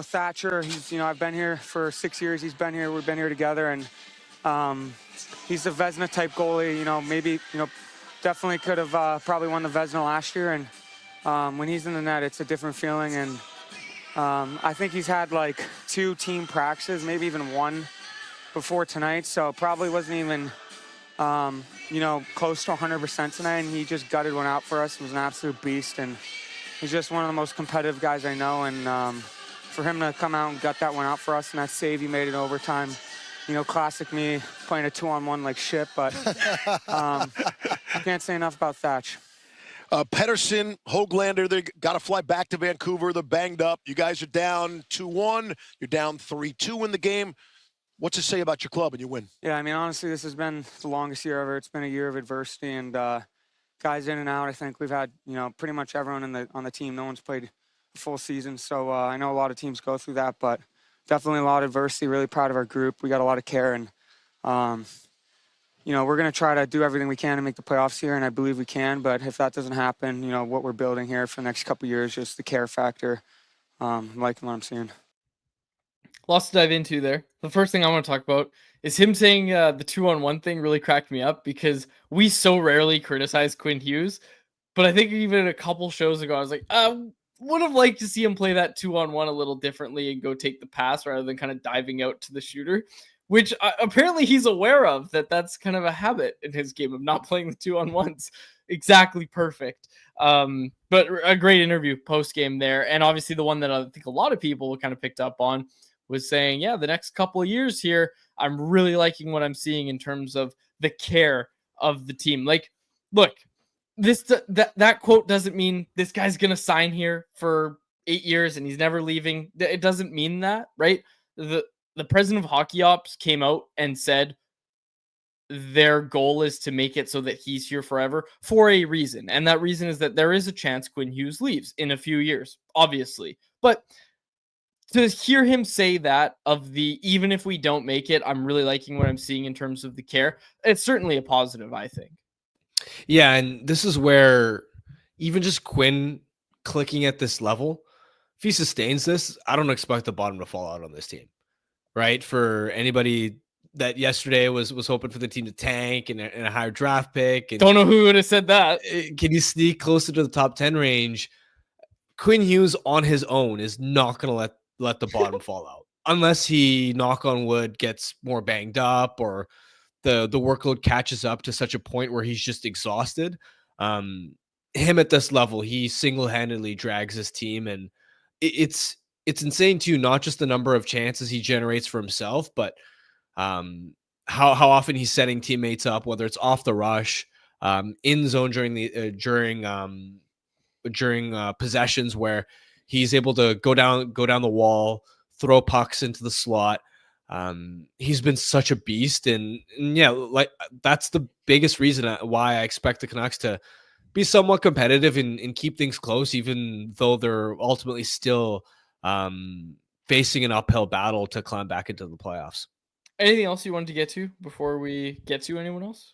Thatcher, he's, I've been here for 6 years. He's been here. We've been here together. And he's a Vezina-type goalie. Maybe, definitely could have probably won the Vezina last year. And when he's in the net, it's a different feeling. And, I think he's had like 2 team practices, maybe even 1 before tonight, so probably wasn't even, close to 100% tonight, and he just gutted one out for us. He was an absolute beast, and he's just one of the most competitive guys I know, and for him to come out and gut that one out for us, and that save he made in overtime, classic me playing a 2-on-1 like shit, but I can't say enough about Thatch. Pedersen, Hoglander, they got to fly back to Vancouver. They're banged up. You guys are down 2-1. You're down 3-2 in the game. What's it say about your club and you win? Yeah, I mean, honestly, this has been the longest year ever. It's been a year of adversity, and guys in and out. I think we've had, pretty much everyone on the team. No one's played a full season, so I know a lot of teams go through that, but definitely a lot of adversity. Really proud of our group. We got a lot of care, and we're going to try to do everything we can to make the playoffs here, and I believe we can. But if that doesn't happen, what we're building here for the next couple of years, just the care factor, liking what I'm seeing. Lots to dive into there. The first thing I want to talk about is him saying the 2-on-1 thing really cracked me up because we so rarely criticize Quinn Hughes. But I think even a couple shows ago, I was like, would have liked to see him play that 2-on-1 a little differently and go take the pass rather than kind of diving out to the shooter, which apparently he's aware of, that's kind of a habit in his game of not playing the 2-on-1s. Exactly perfect. But a great interview post-game there. And obviously the one that I think a lot of people kind of picked up on was saying, yeah, the next couple of years here, I'm really liking what I'm seeing in terms of the care of the team. Like, look, that quote doesn't mean this guy's going to sign here for 8 years and he's never leaving. It doesn't mean that, right? The president of Hockey Ops came out and said their goal is to make it so that he's here forever for a reason. And that reason is that there is a chance Quinn Hughes leaves in a few years, obviously. But to hear him say that even if we don't make it, I'm really liking what I'm seeing in terms of the care. It's certainly a positive, I think. Yeah, and this is where even just Quinn clicking at this level, if he sustains this, I don't expect the bottom to fall out on this team, right? For anybody that yesterday was hoping for the team to tank and a higher draft pick. And don't know who would have said that. Can you sneak closer to the top 10 range? Quinn Hughes on his own is not going to let the bottom fall out unless he, knock on wood, gets more banged up or the workload catches up to such a point where he's just exhausted. Him at this level, he single-handedly drags his team, and it's insane too, not just the number of chances he generates for himself, but how often he's setting teammates up, whether it's off the rush, in zone during possessions where he's able to go down the wall, throw pucks into the slot. He's been such a beast, and yeah, like that's the biggest reason why I expect the Canucks to be somewhat competitive and keep things close, even though they're ultimately still facing an uphill battle to climb back into the playoffs. Anything else you wanted to get to before we get to anyone else?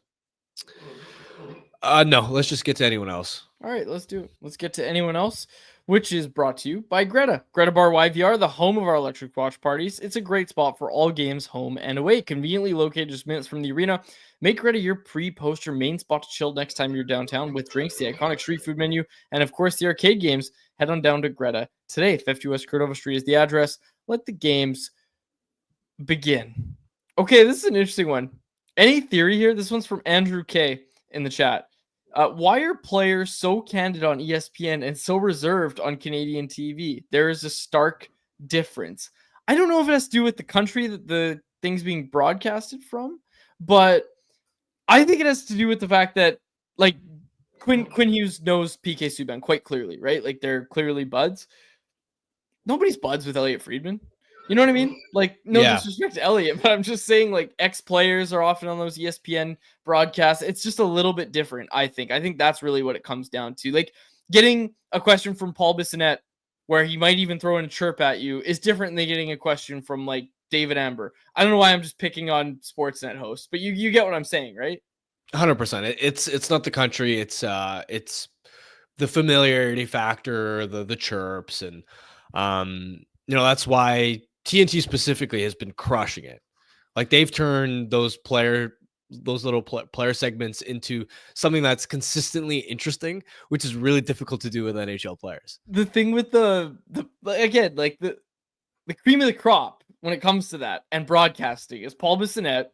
No, let's just get to anyone else. All right, let's do it. Let's get to anyone else, which is brought to you by Greta. Greta Bar YVR, the home of our electric watch parties. It's a great spot for all games, home and away. Conveniently located just minutes from the arena. Make Greta your pre-post your main spot to chill next time you're downtown with drinks, the iconic street food menu, and of course the arcade games. Head on down to Greta today. 50 West Cordova Street is the address. Let the games begin. Okay, this is an interesting one. Any theory here? This one's from Andrew K in the chat. Why are players so candid on ESPN and so reserved on Canadian TV? There is a stark difference. I don't know if it has to do with the country that the thing's being broadcasted from, but I think it has to do with the fact that, like, Quinn Hughes knows PK Subban quite clearly, right? Like, they're clearly buds. Nobody's buds with Elliot Friedman. You know what I mean? Like, no disrespect to Elliot, but I'm just saying, like, ex-players are often on those ESPN broadcasts. It's just a little bit different, I think. I think that's really what it comes down to. Like, getting a question from Paul Bissonnette where he might even throw in a chirp at you is different than getting a question from, like, David Amber. I don't know why I'm just picking on Sportsnet hosts, but you get what I'm saying, right? 100%. It's not the country. It's the familiarity factor, the chirps, and that's why TNT specifically has been crushing it. Like, they've turned those player those little player segments into something that's consistently interesting, which is really difficult to do with NHL players. The thing with the again, like the cream of the crop when it comes to that and broadcasting is Paul Bissonnette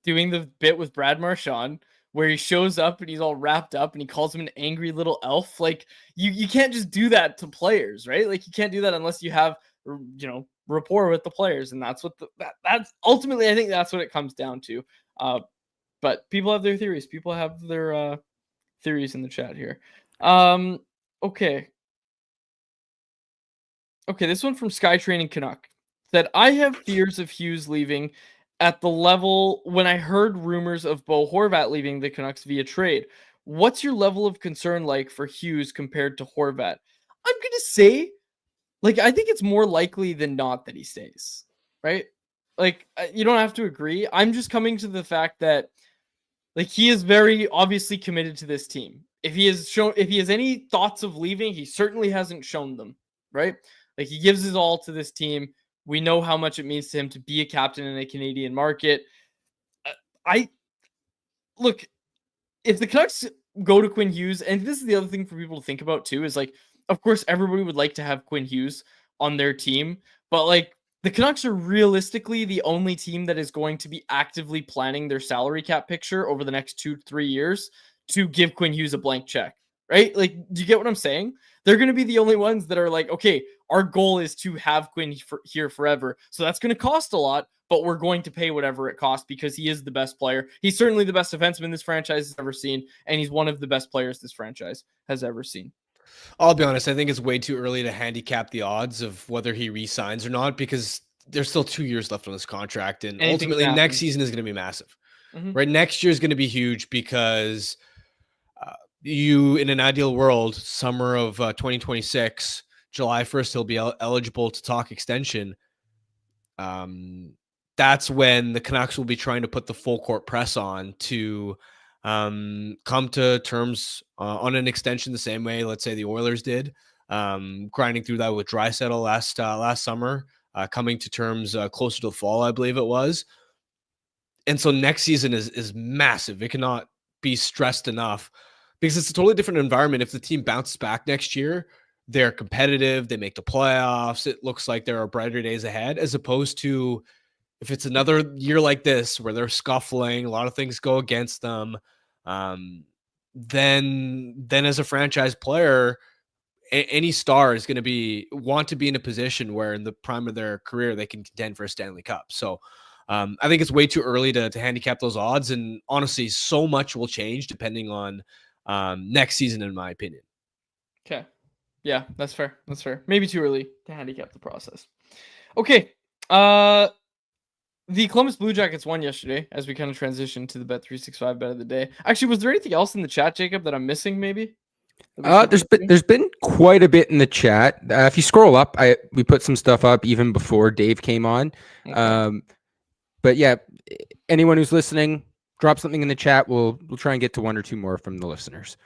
doing the bit with Brad Marchand where he shows up and he's all wrapped up and he calls him an angry little elf. Like you can't just do that to players, right? Like you can't do that unless you have, you know, rapport with the players, and that's what that's ultimately, I think that's what it comes down to. But people have their theories. People have their theories in the chat here. Okay. Okay, this one from Skytraining Canuck said, I have fears of Hughes leaving at the level when I heard rumors of Bo Horvat leaving the Canucks via trade. What's your level of concern like for Hughes compared to Horvat? I'm going to say, like, I think it's more likely than not that he stays, right? Like, you don't have to agree. I'm just coming to the fact that, like, he is very obviously committed to this team. If he has any thoughts of leaving, he certainly hasn't shown them, right? Like, he gives his all to this team. We know how much it means to him to be a captain in a Canadian market. Look, if the Canucks go to Quinn Hughes, and this is the other thing for people to think about too, is like, of course, everybody would like to have Quinn Hughes on their team, but like the Canucks are realistically the only team that is going to be actively planning their salary cap picture over the next 2-3 years to give Quinn Hughes a blank check, right? Like, do you get what I'm saying? They're going to be the only ones that are like, okay, our goal is to have Quinn here forever. So that's going to cost a lot, but we're going to pay whatever it costs because he is the best player. He's certainly the best defenseman this franchise has ever seen, and he's one of the best players this franchise has ever seen. I'll be honest, I think it's way too early to handicap the odds of whether he re-signs or not, because there's still 2 years left on this contract, and ultimately next season is going to be massive. Right? Next year is going to be huge because you, in an ideal world, summer of 2026, July 1st, he'll be eligible to talk extension. That's when the Canucks will be trying to put the full court press on to come to terms on an extension the same way, let's say, the Oilers did, grinding through that with Draisaitl last summer, coming to terms closer to the fall, I believe it was. And so next season is massive. It cannot be stressed enough because it's a totally different environment. If the team bounces back next year, they're competitive, they make the playoffs, it looks like there are brighter days ahead, as opposed to if it's another year like this where they're scuffling, a lot of things go against them, then as a franchise player, any star is going to want to be in a position where in the prime of their career they can contend for a Stanley Cup. So I think it's way too early to handicap those odds, and honestly, so much will change depending on next season, in my opinion. Okay. Yeah, that's fair. That's fair. Maybe too early to handicap the process. Okay. The Columbus Blue Jackets won yesterday as we kind of transition to the Bet365 bet of the day. Actually, was there anything else in the chat, Jacob, that I'm missing maybe? There's been quite a bit in the chat. If you scroll up, we put some stuff up even before Dave came on. Okay. But yeah, anyone who's listening, drop something in the chat. We'll try and get to one or two more from the listeners.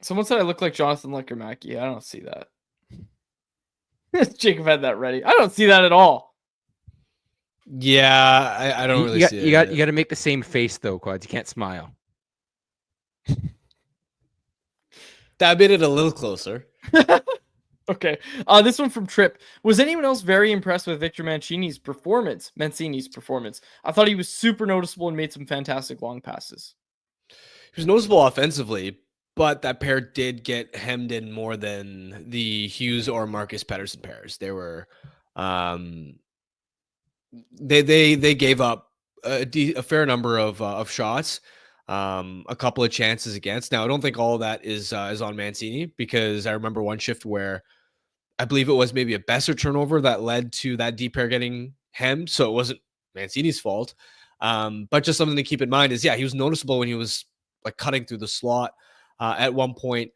Someone said I look like Jonathan Lekkerim&auml. I don't see that. Jacob had that ready. I don't see that at all. Yeah, I don't really see it. You got to make the same face though, Quads. You can't smile. That made it a little closer. Okay. This one from Trip. Was anyone else very impressed with Victor Mancini's performance? I thought he was super noticeable and made some fantastic long passes. He was noticeable offensively, but that pair did get hemmed in more than the Hughes or Marcus Pettersson pairs. They were, they gave up a fair number of shots, a couple of chances against. Now, I don't think all of that is on Mancini, because I remember one shift where I believe it was maybe a Besser turnover that led to that D pair getting hemmed. So it wasn't Mancini's fault. But just something to keep in mind is, yeah, he was noticeable when he was like cutting through the slot. At one point,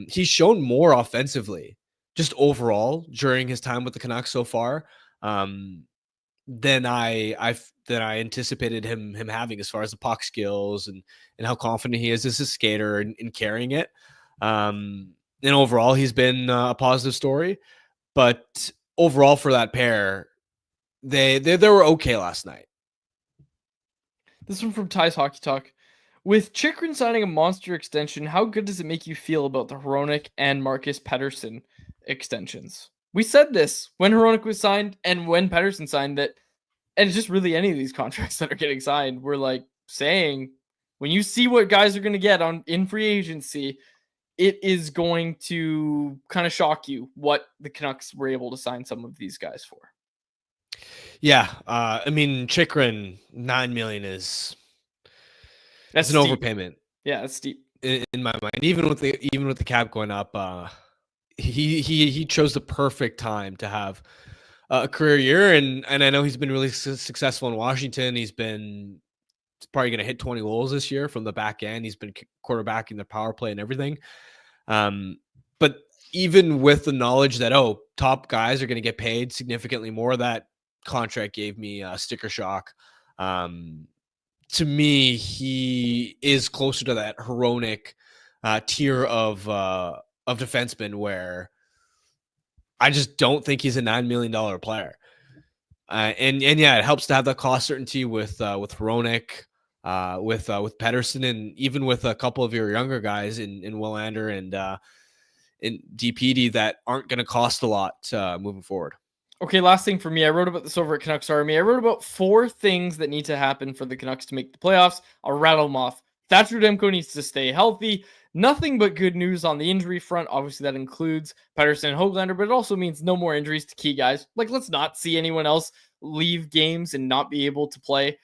he's shown more offensively, just overall during his time with the Canucks so far, than I anticipated him having, as far as the puck skills and how confident he is as a skater and carrying it. And overall, he's been a positive story. But overall, for that pair, they were okay last night. This one from Ty's Hockey Talk. With Chychrun signing a monster extension, how good does it make you feel about the Hronek and Marcus Pettersson extensions? We said this when Hronek was signed and when Pettersson signed that, and it's just really any of these contracts that are getting signed, we're like saying, when you see what guys are going to get in free agency, it is going to kind of shock you what the Canucks were able to sign some of these guys for. Yeah, I mean, Chychrun, $9 million is That's an steep. overpayment. Yeah, that's steep in my mind. Even with the cap going up, he chose the perfect time to have a career year, and I know he's been really successful in Washington. He's probably going to hit 20 goals this year from the back end. He's been quarterbacking the power play and everything. But even with the knowledge that top guys are going to get paid significantly more, that contract gave me a sticker shock. To me, he is closer to that Hronek tier of defenseman, where I just don't think he's a $9 million player. And yeah, it helps to have that cost certainty with Hronek, with Pettersson, and even with a couple of your younger guys in Willander and in DPD that aren't going to cost a lot moving forward. Okay, last thing for me. I wrote about this over at Canucks Army. I wrote about 4 things that need to happen for the Canucks to make the playoffs. I'll rattle them off. Thatcher Demko needs to stay healthy. Nothing but good news on the injury front. Obviously, that includes Pettersson and Höglander, but it also means no more injuries to key guys. Like, let's not see anyone else leave games and not be able to play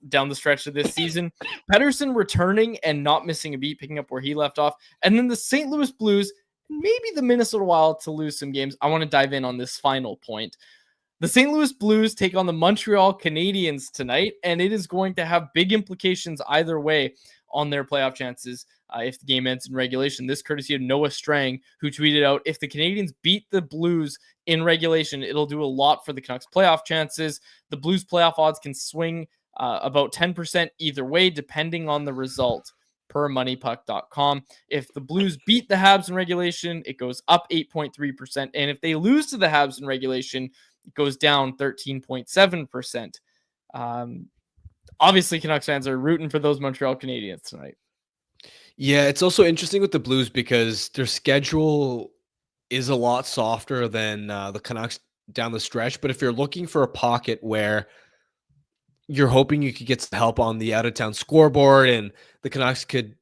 down the stretch of this season. Pettersson returning and not missing a beat, picking up where he left off. And then the St. Louis Blues, maybe the Minnesota Wild to lose some games. I want to dive in on this final point. The St. Louis Blues take on the Montreal Canadiens tonight, and it is going to have big implications either way on their playoff chances if the game ends in regulation. This courtesy of Noah Strang, who tweeted out, if the Canadiens beat the Blues in regulation, it'll do a lot for the Canucks' playoff chances. The Blues' playoff odds can swing about 10% either way, depending on the result, per moneypuck.com. If the Blues beat the Habs in regulation, it goes up 8.3%. And if they lose to the Habs in regulation, it goes down 13.7%. Obviously, Canucks fans are rooting for those Montreal Canadiens tonight. Yeah, it's also interesting with the Blues because their schedule is a lot softer than the Canucks down the stretch. But if you're looking for a pocket where you're hoping you could get some help on the out-of-town scoreboard and the Canucks could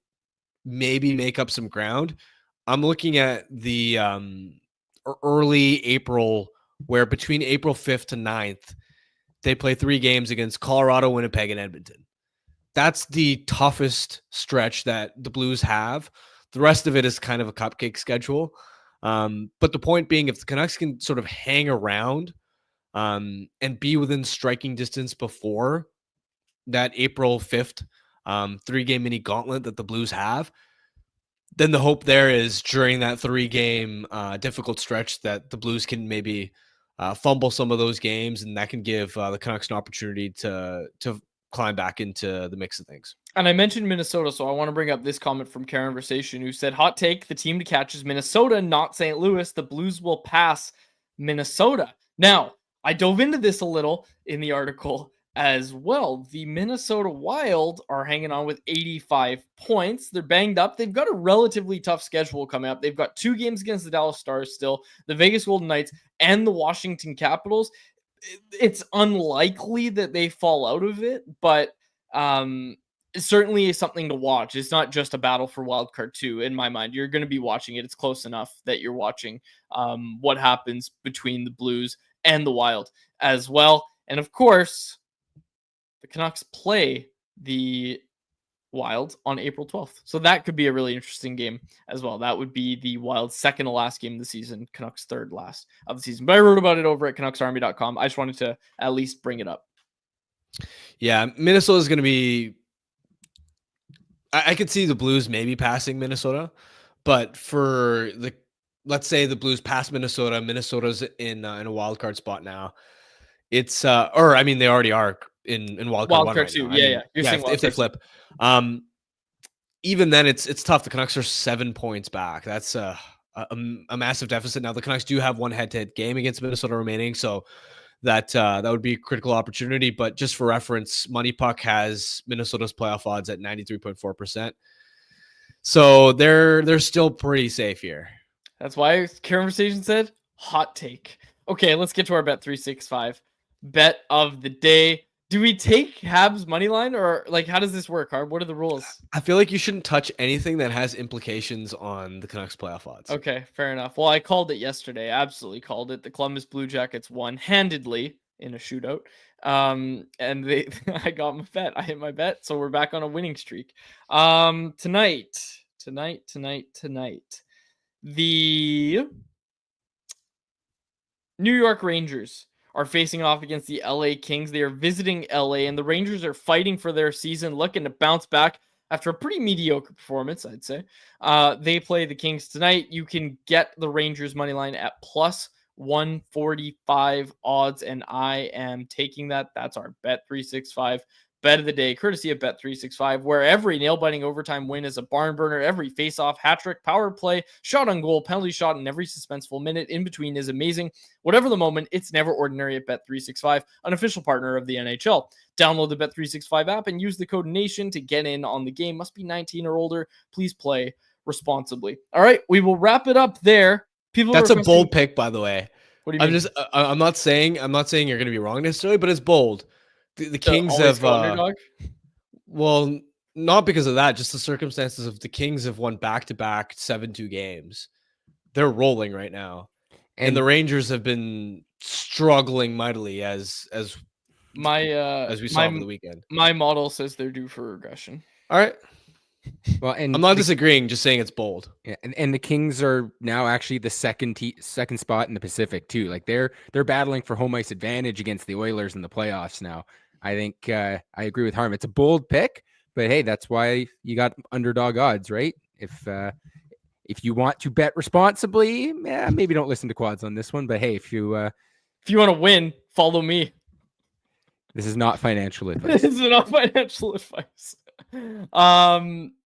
maybe make up some ground, I'm looking at the early April, where between April 5th to 9th, they play 3 games against Colorado, Winnipeg, and Edmonton. That's the toughest stretch that the Blues have. The rest of it is kind of a cupcake schedule. But the point being, if the Canucks can sort of hang around and be within striking distance before that April 5th 3-game mini gauntlet that the Blues have, then the hope there is during that 3-game difficult stretch that the Blues can maybe fumble some of those games, and that can give the Canucks an opportunity to climb back into the mix of things. And I mentioned Minnesota, so I want to bring up this comment from Conversation, who said, hot take, the team to catch is Minnesota, not St. Louis. The Blues will pass Minnesota. Now, I dove into this a little in the article as well. The Minnesota Wild are hanging on with 85 points. They're banged up. They've got a relatively tough schedule coming up. They've got 2 games against the Dallas Stars still, the Vegas Golden Knights, and the Washington Capitals. It's unlikely that they fall out of it, but it certainly is something to watch. It's not just a battle for wildcard 2 in my mind. You're going to be watching it. It's close enough that you're watching what happens between the Blues and the Wild as well. And of course, the Canucks play the Wild on April 12th. So that could be a really interesting game as well. That would be the Wild's second to last game of the season, Canucks' third last of the season. But I wrote about it over at CanucksArmy.com. I just wanted to at least bring it up. Yeah, Minnesota is going to be... I could see the Blues maybe passing Minnesota, but for the... Let's say the Blues pass Minnesota. Minnesota's in a wild card spot now. It's... or, I mean, they already are in wild card 1 2. Right yeah. You're saying if they flip. Even then, it's tough. The Canucks are 7 points back. That's a massive deficit. Now, the Canucks do have one head-to-head game against Minnesota remaining, so that would be a critical opportunity. But just for reference, Money Puck has Minnesota's playoff odds at 93.4%. So they're still pretty safe here. That's why Conversation said hot take. Okay, let's get to our Bet365 bet of the day. Do we take Habs money line, or like how does this work, Harb? What are the rules? I feel like you shouldn't touch anything that has implications on the Canucks playoff odds. Okay, fair enough. Well, I called it yesterday. Absolutely called it. The Columbus Blue Jackets won handedly in a shootout. And I got my bet. I hit my bet, so we're back on a winning streak. Tonight. The New York Rangers are facing off against the LA Kings. They are visiting LA, and the Rangers are fighting for their season, looking to bounce back after a pretty mediocre performance, I'd say. They play the Kings tonight. You can get the Rangers money line at plus 145 odds, and I am taking that. That's our Bet365 bet of the day, courtesy of Bet365, where every nail-biting overtime win is a barn burner. Every face-off, hat-trick, power play, shot on goal, penalty shot, and every suspenseful minute in between is amazing. Whatever the moment, it's never ordinary at Bet365, an official partner of the NHL. Download the Bet365 app and use the code NATION to get in on the game. Must be 19 or older. Please play responsibly. All right, we will wrap it up there. That's a bold pick, by the way. What do you mean? I'm not saying you're going to be wrong necessarily, but it's bold. The Kings have well, not because of that, just the circumstances of the Kings have won back-to-back 7-2 games. They're rolling right now. And the Rangers have been struggling mightily as we saw over the weekend. My model says they're due for regression. All right. Well, and I'm not disagreeing, just saying it's bold. Yeah, and the Kings are now actually the second spot in the Pacific too. Like they're battling for home ice advantage against the Oilers in the playoffs now. I think I agree with Harm. It's a bold pick, but hey, that's why you got underdog odds, right? If you want to bet responsibly, maybe don't listen to Quads on this one. But hey, if you want to win, follow me. This is not financial advice. This is not financial advice.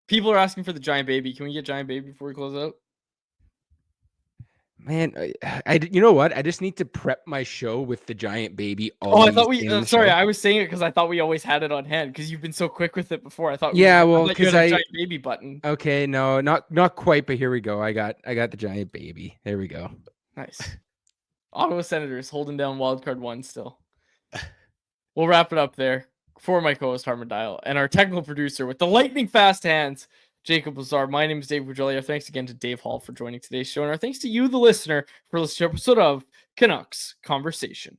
People are asking for the giant baby. Can we get giant baby before we close out? Man, you know what? I just need to prep my show with the giant baby. I thought sorry, I was saying it because I thought we always had it on hand because you've been so quick with it before. I thought because I giant baby button. Okay, no, not quite, but here we go. I got the giant baby. There we go. Nice. Ottawa Senators holding down wildcard 1 still. We'll wrap it up there. For my co-host Harmon Dial and our technical producer with the lightning fast hands, Jacob Lazar. My name is Dave Gujelli. Our thanks again to Dave Hall for joining today's show, and our thanks to you, the listener, for listening to an episode of Canucks Conversation.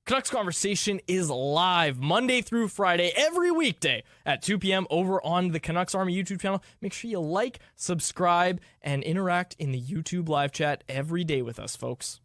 Canucks Conversation is live Monday through Friday, every weekday at 2 p.m. over on the Canucks Army YouTube channel. Make sure you like, subscribe, and interact in the YouTube live chat every day with us, folks.